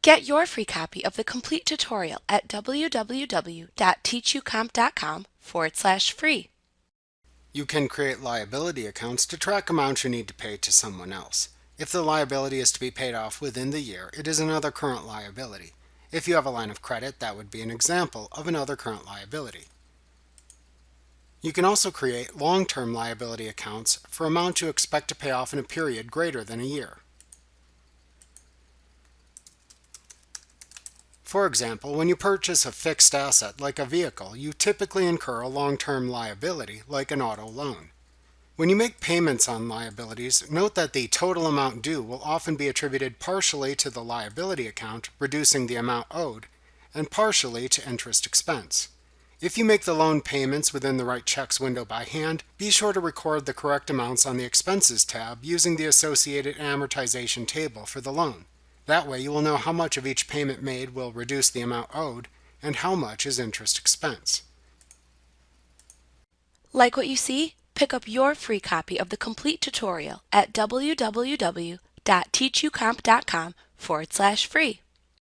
Get your free copy of the complete tutorial at www.teachucomp.com/free. You can create liability accounts to track amounts you need to pay to someone else. If the liability is to be paid off within the year, it is another current liability. If you have a line of credit, that would be an example of another current liability. You can also create long-term liability accounts for amounts you expect to pay off in a period greater than a year. For example, when you purchase a fixed asset like a vehicle, you typically incur a long-term liability like an auto loan. When you make payments on liabilities, note that the total amount due will often be attributed partially to the liability account, reducing the amount owed, and partially to interest expense. If you make the loan payments within the Write Checks window by hand, be sure to record the correct amounts on the Expenses tab using the associated amortization table for the loan. That way you will know how much of each payment made will reduce the amount owed and how much is interest expense. Like what you see? Pick up your free copy of the complete tutorial at www.teachucomp.com/free.